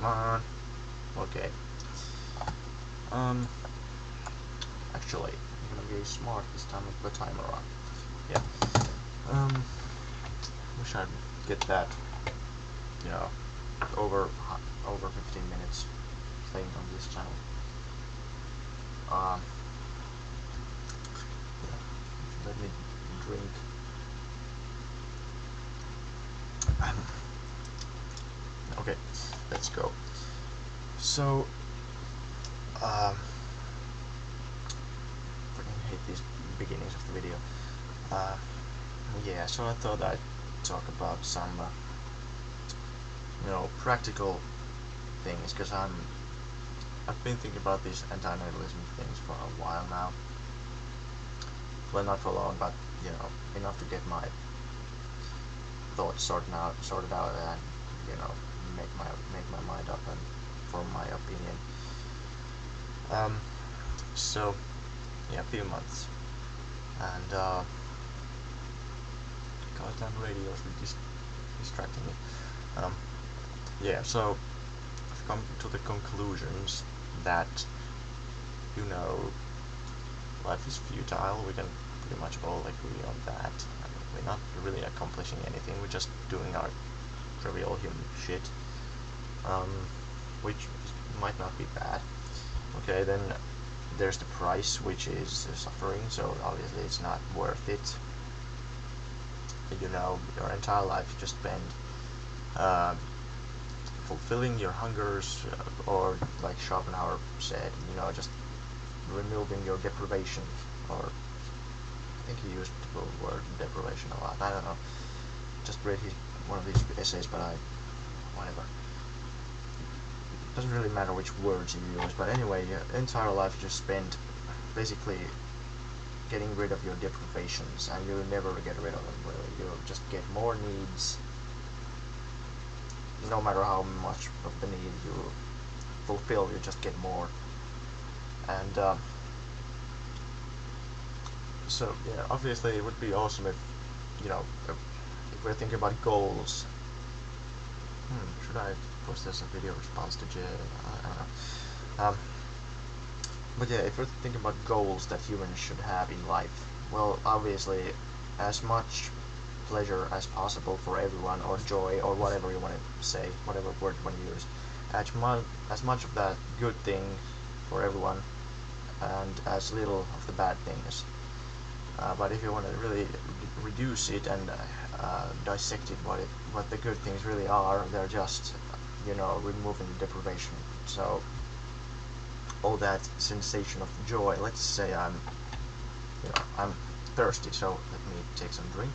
Come on. Okay. Actually, I'm gonna be smart this time with the timer on. Yeah. Wish I'd get that, you know, over 15 minutes playing on this channel. Yeah. Let me drink. Okay, let's go. So, I hate these beginnings of the video. Yeah, so I thought I'd talk about some, practical things, because I've been thinking about these anti-natalism things for a while now. Well, not for long, but enough to get my thoughts sorted out, and make my mind up and form my opinion. So yeah, a few months, and goddamn radios were distracting me. Yeah, so I've come to the conclusions that life is futile. We can pretty much all agree on that. I mean, we're not really accomplishing anything. We're just doing our trivial human shit, which might not be bad. Okay, then there's the price, which is suffering, so obviously it's not worth it. Your entire life you just spend fulfilling your hungers, or like Schopenhauer said, just removing your deprivation, or I think he used the word deprivation a lot. I don't know. Just read one of his essays, but whatever. Doesn't really matter which words you use, but anyway, your entire life you just spend basically getting rid of your deprivations, and you'll never get rid of them, really. You'll just get more needs, no matter how much of the need you fulfill, you just get more. And so yeah, obviously it would be awesome if if we're thinking about goals. Should I post this a video response to Jay? I don't know. But yeah, if we're thinking about goals that humans should have in life, well, obviously, as much pleasure as possible for everyone, or joy, or whatever you want to say, whatever word you want to use, as much of that good thing for everyone, and as little of the bad things. But if you want to really reduce it and dissect it, what the good things really are, they're just removing the deprivation. So all that sensation of joy. Let's say I'm thirsty, so let me take some drink.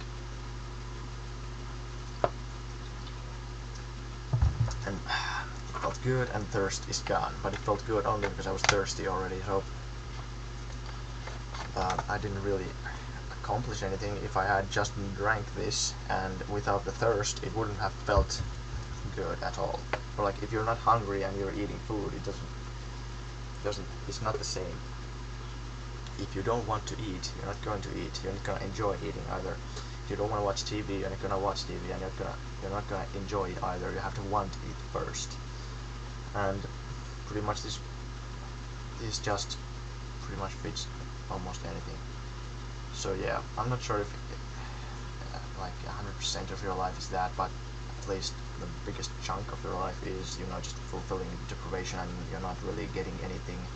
And it felt good, and thirst is gone. But it felt good only because I was thirsty already, so I didn't really accomplish anything. If I had just drank this, and without the thirst, it wouldn't have felt good at all. Or like, if you're not hungry and you're eating food, it's not the same. If you don't want to eat, you're not going to eat. You're not going to enjoy eating either. If you don't want to watch TV, you're not going to watch TV, and you're not going to enjoy it either. You have to want to eat first. And pretty much this just pretty much fits almost anything. So yeah, I'm not sure if like 100% of your life is that, but at least the biggest chunk of your life is just fulfilling deprivation, and you're not really getting anything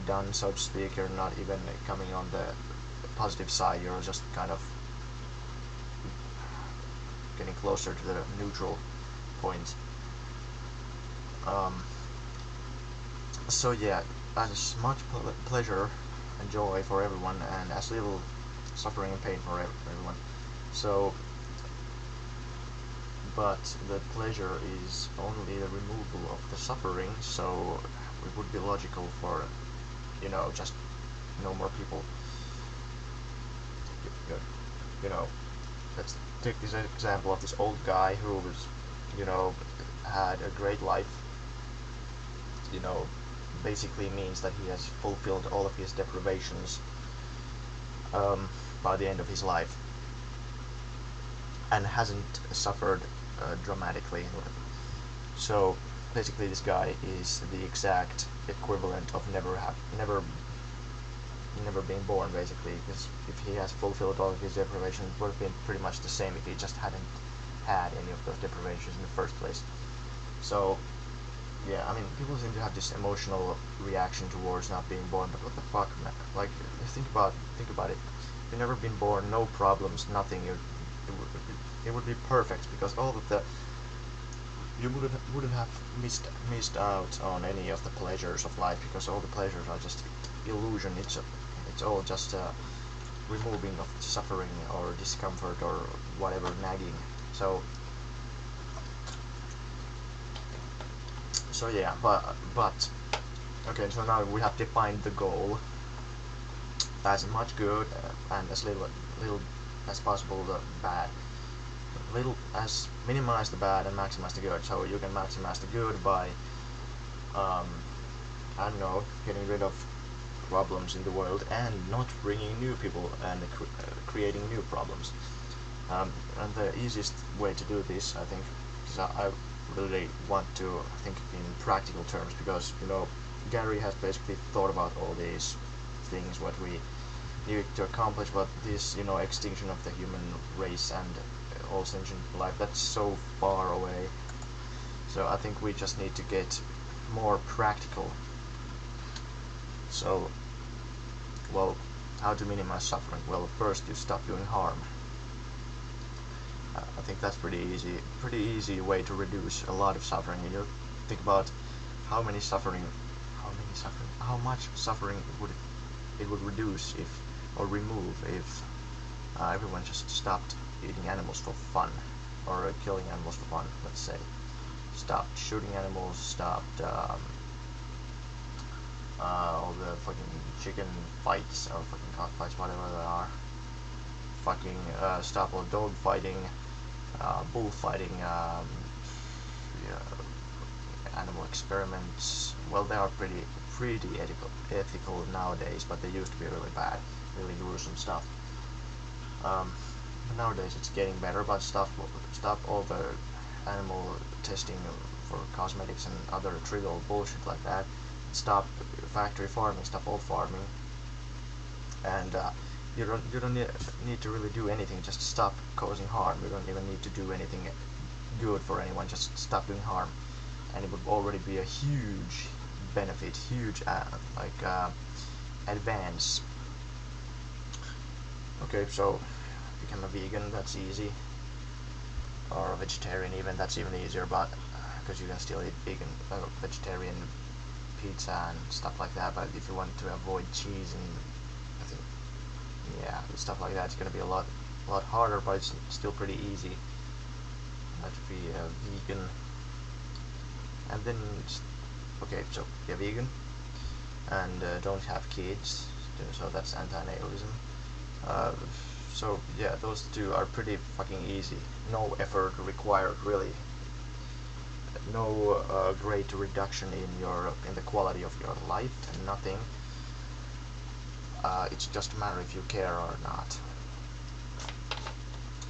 done, so to speak. You're not even coming on the positive side. You're just kind of getting closer to the neutral point. So yeah, as much pleasure and joy for everyone, and as little suffering and pain for everyone. So, but the pleasure is only the removal of the suffering, so it would be logical for just no more people. Let's take this example of this old guy who was had a great life. Basically means that he has fulfilled all of his deprivations by the end of his life, and hasn't suffered dramatically. So basically this guy is the exact equivalent of never being born, basically, because if he has fulfilled all of his deprivations, it would have been pretty much the same if he just hadn't had any of those deprivations in the first place. So yeah, I mean, people seem to have this emotional reaction towards not being born, but what the fuck, man? Like, think about it. If you've never been born, no problems, nothing. It would be perfect, because all of the you wouldn't have missed out on any of the pleasures of life, because all the pleasures are just illusion. It's all just removing of suffering or discomfort or whatever nagging. So yeah, but okay. So now we have defined the goal as much good and as little as possible the bad. Minimize the bad and maximize the good. So you can maximize the good by I don't know, getting rid of problems in the world and not bringing new people and creating new problems. And the easiest way to do this, I think, because I really want to think in practical terms, because Gary has basically thought about all these things what we need to accomplish, but this extinction of the human race and all sentient life, that's so far away. So I think we just need to get more practical. So, well, how to minimize suffering? Well, first you stop doing harm. I think that's pretty easy way to reduce a lot of suffering. And you think about how much suffering it would reduce or remove if everyone just stopped eating animals for fun, or killing animals for fun, let's say. Stopped shooting animals, stopped all the fucking chicken fights, or fucking cockfights, whatever they are. Fucking stop all dog fighting, bullfighting, animal experiments. Well, they are pretty ethical nowadays, but they used to be really bad, really gruesome stuff. But nowadays it's getting better, but stop all the animal testing for cosmetics and other trivial bullshit like that. Stop factory farming, stop all farming, and you don't need to really do anything. Just stop causing harm. You don't even need to do anything good for anyone. Just stop doing harm, and it would already be a huge benefit, huge advance. Okay, so become a vegan. That's easy, or a vegetarian even. That's even easier, but because you can still eat vegetarian pizza and stuff like that. But if you want to avoid cheese and I think stuff like that, it's gonna be a lot harder, but it's still pretty easy to be a vegan. And then okay, so be a vegan and don't have kids, so that's anti-natalism. So yeah, those two are pretty fucking easy. No effort required, really. No great reduction in the quality of your life, and nothing. It's just a matter if you care or not.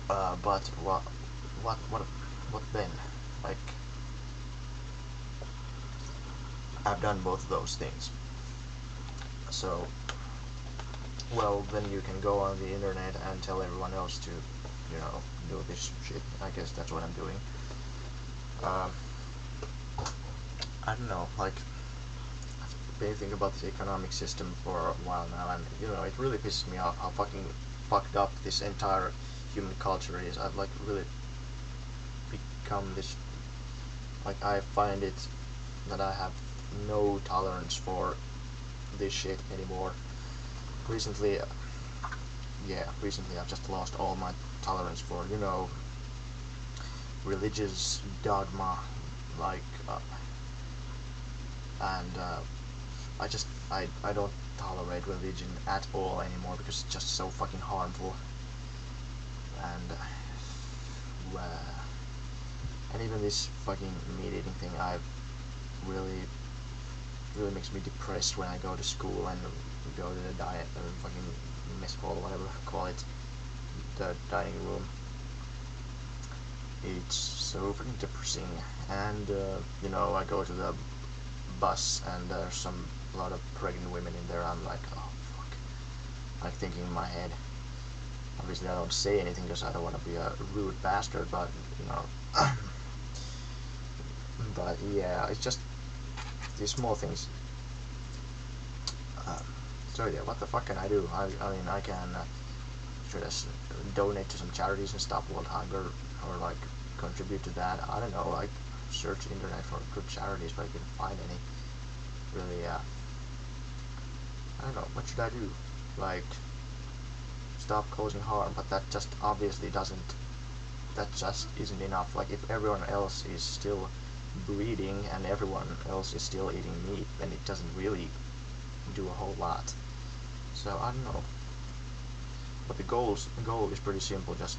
But what then? Like, I've done both of those things. So, well, then you can go on the internet and tell everyone else to, do this shit. I guess that's what I'm doing. I don't know, like, I've been thinking about the economic system for a while now, and it really pisses me off how fucking fucked up this entire human culture is. I've really become this, I find it that I have no tolerance for this shit anymore. Recently I've just lost all my tolerance for religious dogma, and I don't tolerate religion at all anymore, because it's just so fucking harmful, and even this fucking meat eating thing, I really makes me depressed when I go to school and go to the diet or fucking mess hall, whatever you call it, the dining room, it's so freaking depressing. And you know, I go to the bus and there's a lot of pregnant women in there. I'm like, oh fuck, like thinking in my head. Obviously, I don't say anything because I don't want to be a rude bastard, but you know. But yeah, it's just these small things. So yeah, what the fuck can I do? I mean, I can just donate to some charities and stop world hunger, or like contribute to that. I don't know, like search the internet for good charities, but I couldn't find any. Really, I don't know, what should I do? Like, stop causing harm, but that just obviously doesn't, that just isn't enough. Like, if everyone else is still breeding and everyone else is still eating meat, then it doesn't really do a whole lot. So, I don't know. But the goal is pretty simple, just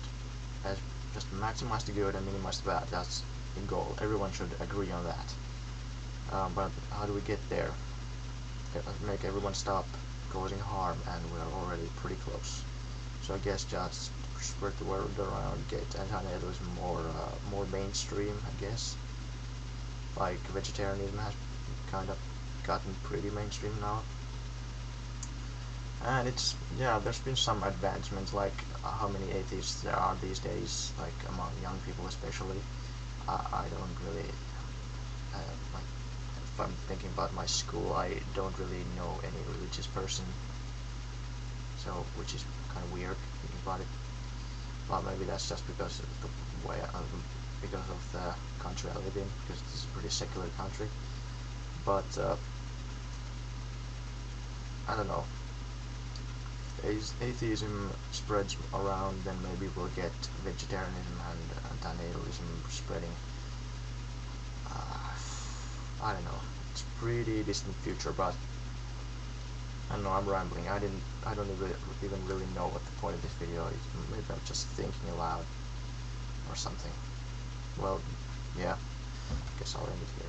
maximize the good and minimize the bad. That's the goal. Everyone should agree on that. But how do we get there? Make everyone stop causing harm, and we're already pretty close. So I guess just spread the word around, get anti-natalism more mainstream, I guess. Like vegetarianism has kind of gotten pretty mainstream now. And it's, yeah, there's been some advancements, like how many atheists there are these days, like among young people especially. I don't really, like, if I'm thinking about my school, I don't really know any religious person, so, which is kind of weird thinking about it. But maybe that's just because of the way, because of the country I live in, because this is a pretty secular country. But I don't know. As atheism spreads around, then maybe we'll get vegetarianism and antinatalism spreading. I don't know. It's a pretty distant future, but I don't know. I'm rambling. I don't even really know what the point of this video is. Maybe I'm just thinking aloud or something. Well, yeah. Guess I'll end it here.